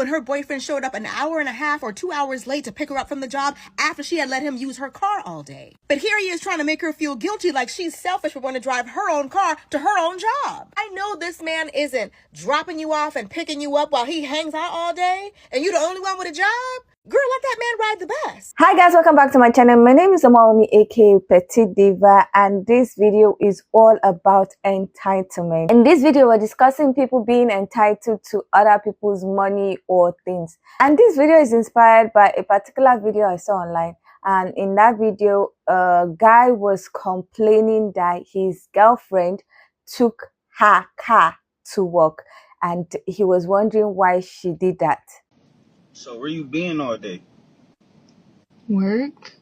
when her boyfriend showed up an hour and a half or 2 hours late to pick her up from the job after she had let him use her car all day. But here he is trying to make her feel guilty like she's selfish for wanting to drive her own car to her own job. I know this man isn't dropping you off and picking you up while he hangs out all day and you're the only one with a job. Girl, let that man ride the bus. Hi guys, welcome back to my channel. My name is Amaomi aka Petite Diva, and this video is all about entitlement. In this video, we're discussing people being entitled to other people's money or things. And this video is inspired by a particular video I saw online. And in that video, a guy was complaining that his girlfriend took her car to work, and he was wondering why she did that. So where you been all day? Work?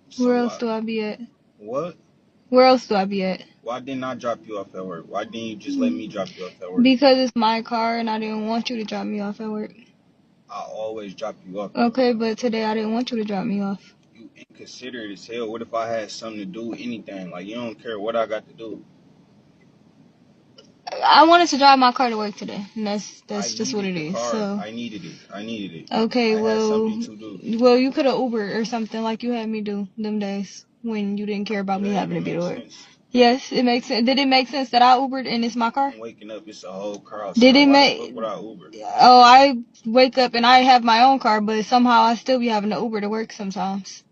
So Where else do I be at? What? Where else do I be at? Why didn't I drop you off at work? Why didn't you just let me drop you off at work? Because it's my car and I didn't want you to drop me off at work. I always drop you off. Okay, but today I didn't want you to drop me off. You inconsiderate as hell. What if I had something to do with anything? Like, you don't care what I got to do. I wanted to drive my car to work today, and that's just what it is. So I needed it. okay, I had something to do. well, you could have Ubered or something like you had me do them days when you didn't care about me having to be to work. Sense. Yes, it makes sense. Did it make sense that I Ubered and it's my car? I'm waking up, it's a whole car outside. Did it Why make? the fuck would I Uber? Oh, I wake up and I have my own car, but somehow I still be having to Uber to work sometimes.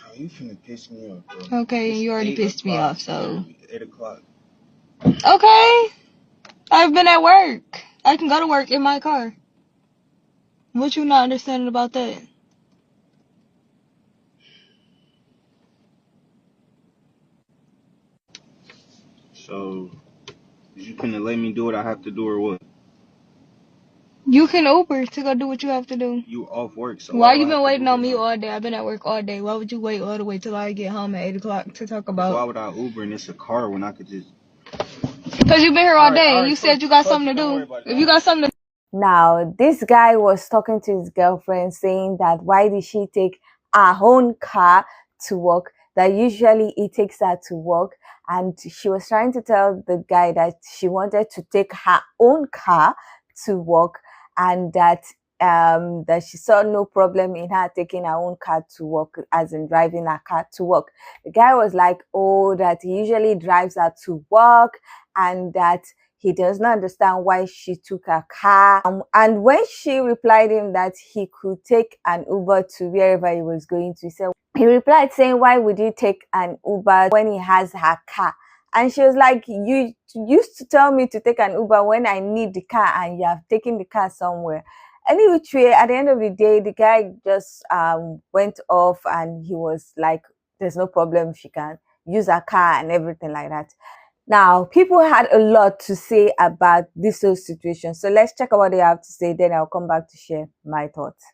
Oh, you finna piss me off, bro. Okay, you already pissed me off, so. 8 o'clock. Okay, I've been at work. I can go to work in my car. What you not understanding about that? So, you finna let me do what I have to do or what? You can Uber to go do what you have to do. You off work, so why you been waiting on me all day? I've been at work all day. Why would you wait all the way till I get home at 8 o'clock to talk about? Why would I Uber and it's a car when I could just... Because you've been here all day and you said you got something to do. If you got something to Now, this guy was talking to his girlfriend saying that why did she take her own car to work, that usually he takes her to work, and she was trying to tell the guy that she wanted to take her own car to work, and that she saw no problem in her taking her own car to work, as in driving her car to work. The guy was like, oh, that he usually drives her to work, and that he does not understand why she took her car. And when she replied him that he could take an Uber to wherever he was going to, he replied saying, why would you take an Uber when he has her car? And she was like, you used to tell me to take an Uber when I need the car, and you have taken the car somewhere. Anyway, at the end of the day, the guy just went off, and he was like, there's no problem, she can use her car and everything like that. Now, people had a lot to say about this whole situation. So let's check out what they have to say. Then I'll come back to share my thoughts.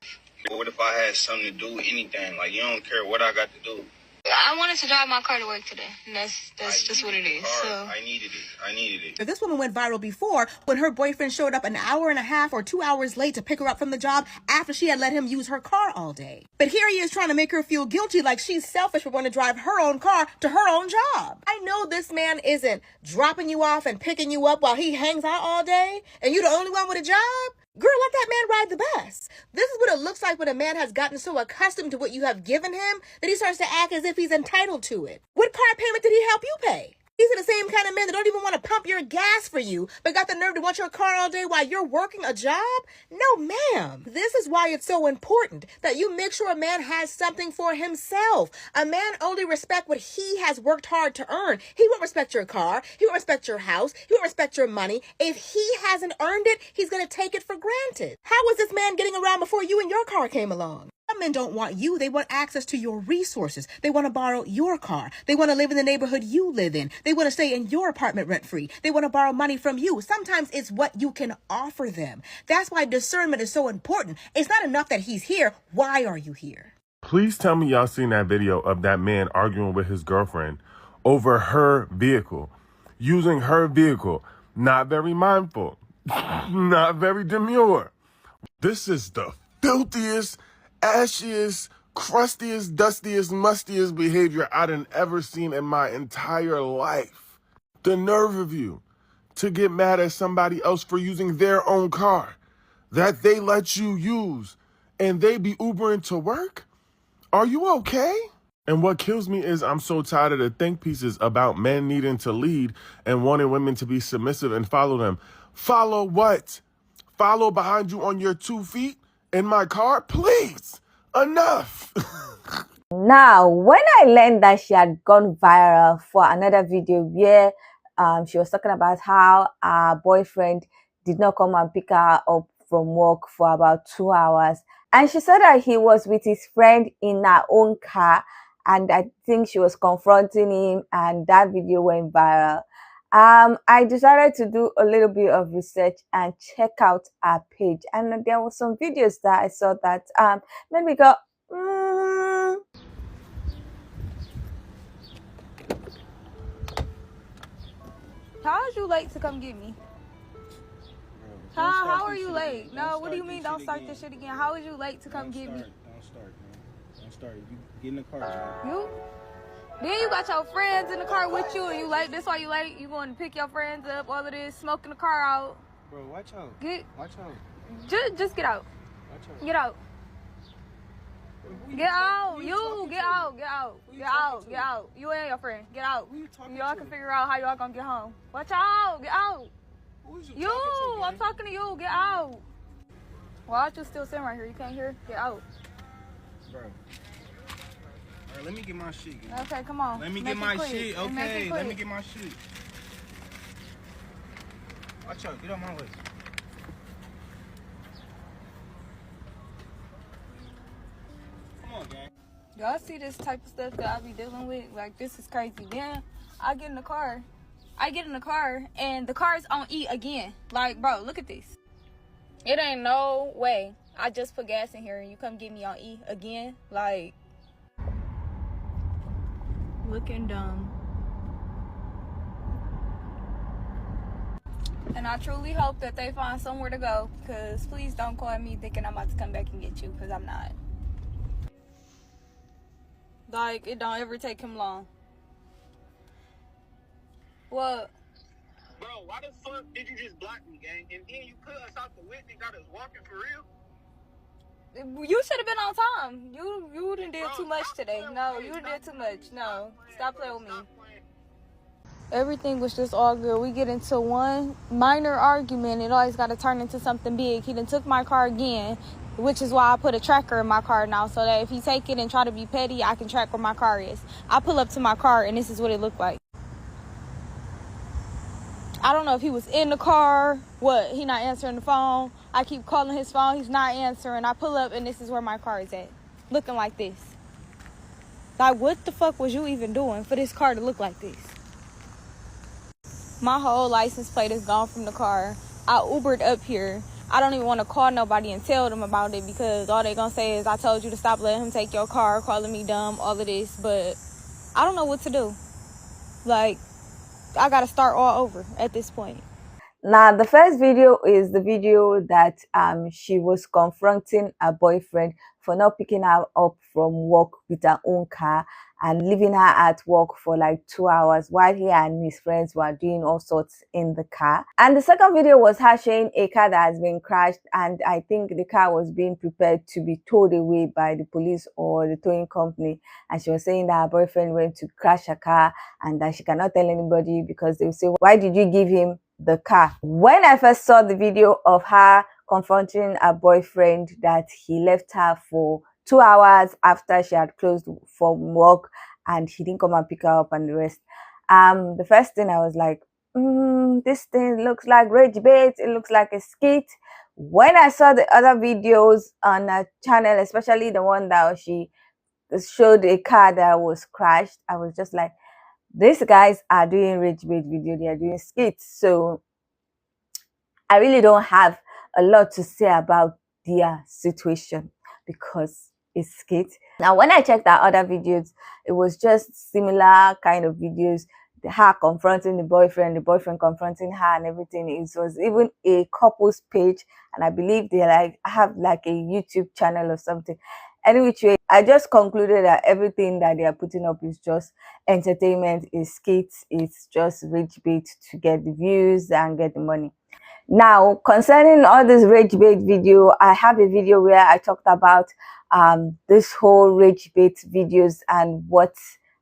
What if I had something to do with anything? Like, you don't care what I got to do. I wanted to drive my car to work today, and that's just what it is. So I needed it. This woman went viral before when her boyfriend showed up an hour and a half or 2 hours late to pick her up from the job after she had let him use her car all day. But here he is trying to make her feel guilty like she's selfish for wanting to drive her own car to her own job. I know this man isn't dropping you off and picking you up while he hangs out all day and you're the only one with a job. Girl, let that man ride the bus. This is what it looks like when a man has gotten so accustomed to what you have given him that he starts to act as if he's entitled to it. What car payment did he help you pay? These are the same kind of men that don't even want to pump your gas for you, but got the nerve to want your car all day while you're working a job? No, ma'am. This is why it's so important that you make sure a man has something for himself. A man only respects what he has worked hard to earn. He won't respect your car. He won't respect your house. He won't respect your money. If he hasn't earned it, he's going to take it for granted. How was this man getting around before you and your car came along? Some men don't want you. They want access to your resources. They want to borrow your car. They want to live in the neighborhood you live in. They want to stay in your apartment rent-free. They want to borrow money from you. Sometimes it's what you can offer them. That's why discernment is so important. It's not enough that he's here. Why are you here? Please tell me y'all seen that video of that man arguing with his girlfriend over her vehicle, using her vehicle. Not very mindful, not very demure. This is the filthiest, ashiest, crustiest, dustiest, mustiest behavior I done ever seen in my entire life. The nerve of you to get mad at somebody else for using their own car that they let you use and they be Ubering to work? Are you okay? And what kills me is I'm so tired of the think pieces about men needing to lead and wanting women to be submissive and follow them. Follow what? Follow behind you on your 2 feet in my car? Please, enough. Now, when I learned that she had gone viral for another video where she was talking about how her boyfriend did not come and pick her up from work for about 2 hours, and she said that he was with his friend in her own car, and I think she was confronting him, and that video went viral. I decided to do a little bit of research and check out her page, and there were some videos that I saw that made me go, How is you late to come get me? How are you late? No, what do you mean don't start this shit again? How is you late to come get me? Don't start, man. Don't start. You get in the car, man. You? Then you got your friends in the car with you and you late. That's why you late. You going to pick your friends up, all of this, smoking the car out. Bro, watch out. Watch out. Just get out. Watch out. Get out. Get out. Who You get to? out. Get out. Who you Get talking out. to? Get out. You and your friend. Get out. Who you talking Y'all to? can figure out how y'all gonna get home. Watch out. Get out. Who is You. talking to, I'm talking to you. Get out. Why are you still sitting right here? You can't hear? Get out. Bro. All right, let me get my shit. Gang. Okay, come on. Let me Make get it my quick. shit. And make it Okay, let me quick. get my shit. Watch out. Get out my way. Come on, gang. Y'all see this type of stuff that I be dealing with? Like, this is crazy. Then I get in the car. And the car is on E again. Like, bro, look at this. It ain't no way I just put gas in here and you come get me on E again. Like, looking dumb. And I truly hope that they find somewhere to go. Because please don't call me thinking I'm about to come back and get you. Because I'm not. Like, it don't ever take him long. What? Bro, why the fuck did you just block me, gang? And then you cut us out the whip and got us walking for real? You should have been on time. You done did Bro, too much stop today. playing No, with me. you done did Stop too playing. much. No, stop playing with me. Stop playing. Everything was just all good. We get into one minor argument. It always got to turn into something big. He done took my car again, which is why I put a tracker in my car now, so that if he take it and try to be petty, I can track where my car is. I pull up to my car, and this is what it looked like. I don't know if he was in the car. What? He not answering the phone. I keep calling his phone. He's not answering. I pull up, and this is where my car is at. Looking like this. Like, what the fuck was you even doing for this car to look like this? My whole license plate is gone from the car. I Ubered up here. I don't even want to call nobody and tell them about it because all they gonna say is I told you to stop letting him take your car, calling me dumb, all of this. But I don't know what to do. Like, I gotta start all over at this point. Now, the first video is the video that she was confronting her boyfriend for not picking her up from work with her own car and leaving her at work for like 2 hours while he and his friends were doing all sorts in the car. And the second video was her showing a car that has been crashed, and I think the car was being prepared to be towed away by the police or the towing company, and she was saying that her boyfriend went to crash her car and that she cannot tell anybody because they will say, why did you give him the car? When I first saw the video of her confronting her boyfriend that he left her for 2 hours after she had closed from work and he didn't come and pick her up and the rest, the first thing I was like, this thing looks like rage bait, it looks like a skit. When I saw the other videos on her channel, especially the one that she showed a car that was crashed, I was just like, these guys are doing rage bait video, they are doing skits. So I really don't have a lot to say about their situation because it's skit. Now, when I checked out other videos, it was just similar kind of videos. Her confronting the boyfriend confronting her and everything. It was even a couple's page, and I believe they have like a YouTube channel or something. Any which way, I just concluded that everything that they are putting up is just entertainment, is skits, it's just rich bait to get the views and get the money. Now, concerning all this rage bait video, I have a video where I talked about this whole rage bait videos and what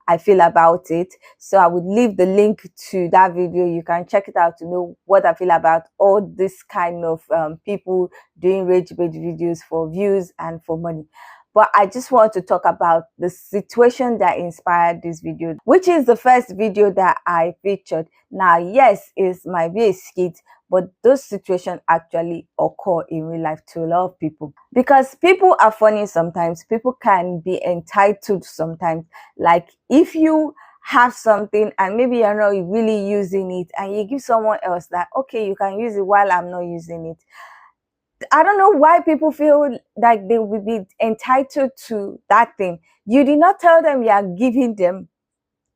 I feel about it. So I would leave the link to that video. You can check it out to know what I feel about all this kind of people doing rage bait videos for views and for money. But I just want to talk about the situation that inspired this video, which is the first video that I featured. Now, yes, it might be a skit, but those situations actually occur in real life to a lot of people, because people are funny sometimes. People can be entitled sometimes. Like if you have something and maybe you're not really using it and you give someone else that, okay, you can use it while I'm not using it. I don't know why people feel like they will be entitled to that thing. You did not tell them you are giving them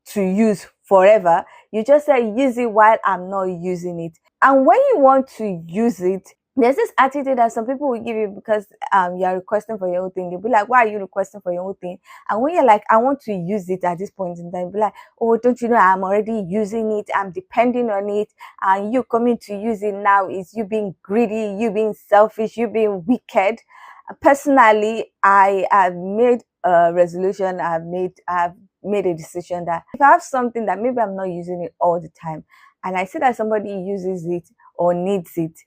to use forever. You just say use it while I'm not using it. And when you want to use it, there's this attitude that some people will give you because you're requesting for your own thing. They'll be like, why are you requesting for your own thing? And when you're like, I want to use it at this point in time, be like, oh, don't you know I'm already using it, I'm depending on it, and you coming to use it now is you being greedy, you being selfish, you being wicked. Personally, I have made a resolution, I've made a decision that if I have something that maybe I'm not using it all the time, and I see that somebody uses it or needs it,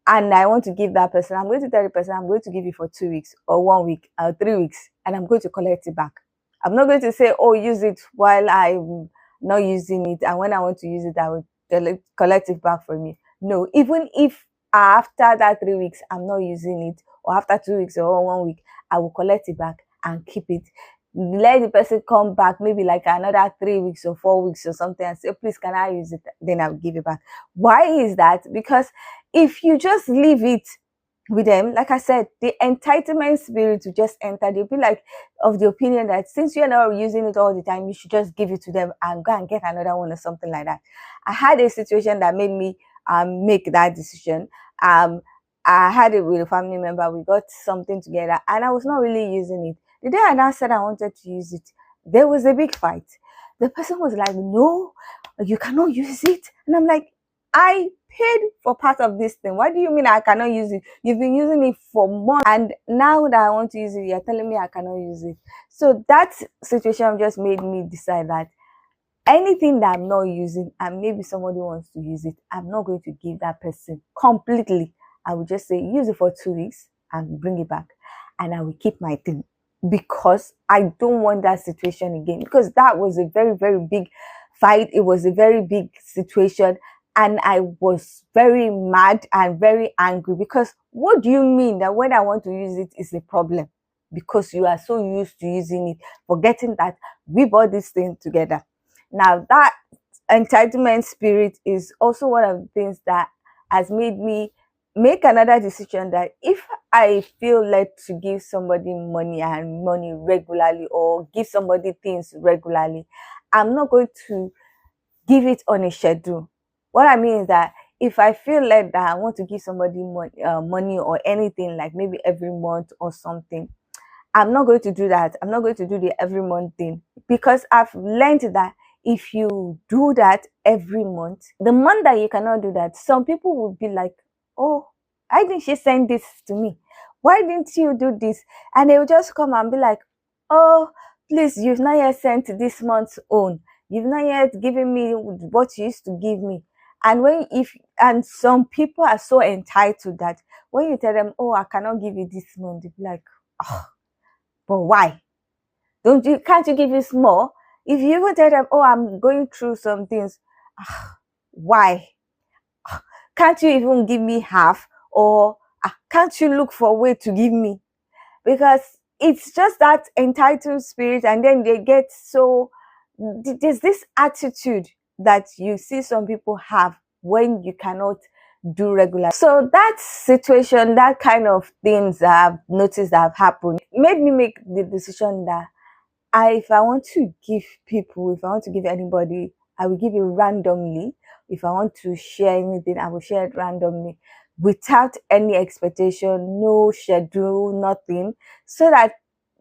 and I want to give that person, I'm going to tell the person, I'm going to give you for 2 weeks or 1 week or 3 weeks, and I'm going to collect it back. I'm not going to say, oh, use it while I'm not using it, and when I want to use it, I will collect it back from you. No, even if after that 3 weeks, I'm not using it, or after 2 weeks or 1 week, I will collect it back and keep it. Let the person come back maybe like another 3 weeks or 4 weeks or something and say, please, can I use it? Then I'll give it back. Why is that? Because if you just leave it with them, like I said, the entitlement spirit will just enter. They'll be like of the opinion that since you're not using it all the time, you should just give it to them and go and get another one or something like that. I had a situation that made me make that decision. I had it with a family member. We got something together and I was not really using it. The day I now said I wanted to use it, there was a big fight. The person was like, no, you cannot use it. And I'm like, I paid for part of this thing. What do you mean I cannot use it? You've been using it for months. And now that I want to use it, you're telling me I cannot use it. So that situation just made me decide that anything that I'm not using and maybe somebody wants to use it, I'm not going to give that person completely. I will just say, use it for 2 weeks and bring it back. And I will keep my thing, because I don't want that situation again, because that was a very, very big fight. It was a very big situation. And I was very mad and very angry, because what do you mean that when I want to use it is a problem? Because you are so used to using it, forgetting that we bought this thing together. Now, that entitlement spirit is also one of the things that has made me make another decision that if I feel led to give somebody money regularly, or give somebody things regularly, I'm not going to give it on a schedule. What I mean is that if I feel led that I want to give somebody money or anything, like maybe every month or something, I'm not going to do that. I'm not going to do the every month thing, because I've learned that if you do that every month, the month that you cannot do that, some people will be like, oh, why didn't she send this to me? Why didn't you do this? And they will just come and be like, oh, please, you've not yet sent this month's own. You've not yet given me what you used to give me. And some people are so entitled that when you tell them, oh, I cannot give you this month, they'll be like, oh, but why? Can't you give us more? If you even tell them, oh, I'm going through some things, why? Can't you even give me half? Or can't you look for a way to give me? Because it's just that entitled spirit, and then they get so, there's this attitude that you see some people have when you cannot do regular. So that situation, that kind of things that I've noticed that have happened, made me make the decision that if I want to give people, if I want to give anybody, I will give it randomly. If I want to share anything, I will share it randomly, without any expectation, no schedule, nothing, so that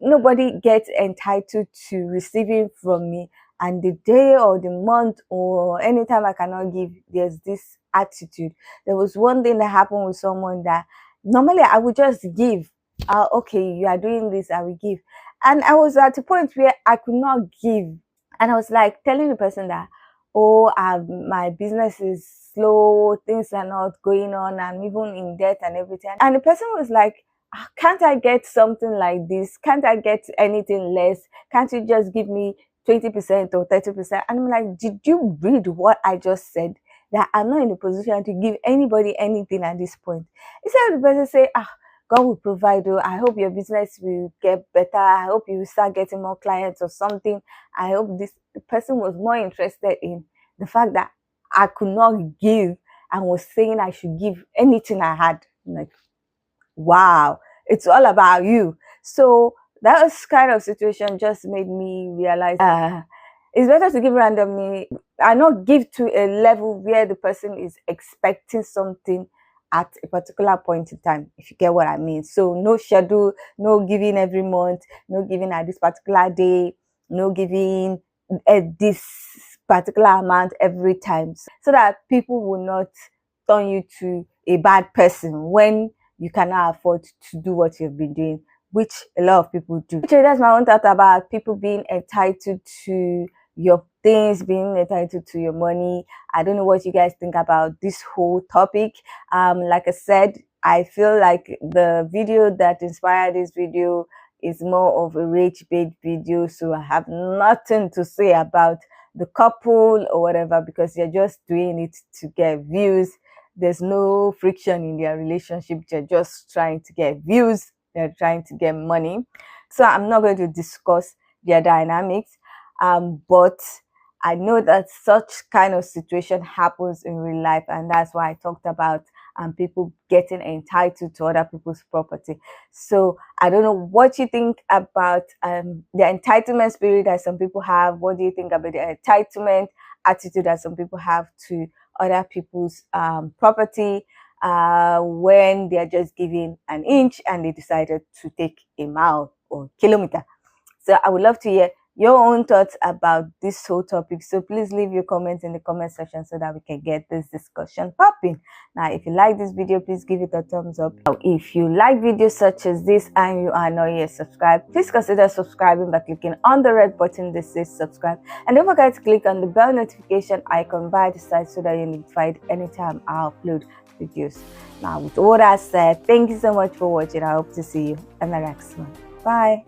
nobody gets entitled to receiving from me, and the day or the month or anytime I cannot give, there's this attitude. There was one thing that happened with someone that normally I would just give. Okay, you are doing this, I will give. And I was at a point where I could not give. And I was like telling the person that, oh, my business is slow, things are not going on, I'm even in debt and everything. And the person was like, can't I get something like this? Can't I get anything less? Can't you just give me 20% or 30%? And I'm like, did you read what I just said? That I'm not in a position to give anybody anything at this point. Instead of the person say, God will provide you. I hope your business will get better. I hope you will start getting more clients or something. I hope this person was more interested in the fact that I could not give and was saying I should give anything I had. I'm like, wow, it's all about you. So that was kind of situation just made me realize it's better to give randomly and not give to a level where the person is expecting something at a particular point in time, if you get what I mean. So no schedule, no giving every month, no giving at this particular day, no giving at this particular amount every time, so that people will not turn you to a bad person when you cannot afford to do what you've been doing, which a lot of people do. So that's my own thought about people being entitled to your things, being entitled to your money. I don't know what you guys think about this whole topic. Like I said, I feel like the video that inspired this video is more of a rage bait video, so I have nothing to say about the couple or whatever, because they're just doing it to get views. There's no friction in their relationship. They're just trying to get views. They're trying to get money. So I'm not going to discuss their dynamics. But I know that such kind of situation happens in real life, and that's why I talked about people getting entitled to other people's property. So I don't know what you think about the entitlement spirit that some people have. What do you think about the entitlement attitude that some people have to other people's property when they're just giving an inch and they decided to take a mile or kilometer? So I would love to hear your own thoughts about this whole topic. So please leave your comments in the comment section so that we can get this discussion popping. Now, if you like this video, please give it a thumbs up. Now, if you like videos such as this and you are not yet subscribed, please consider subscribing by clicking on the red button that says subscribe. And don't forget to click on the bell notification icon by the side so that you're notified anytime I upload videos. Now, with all that said, thank you so much for watching. I hope to see you in the next one. Bye.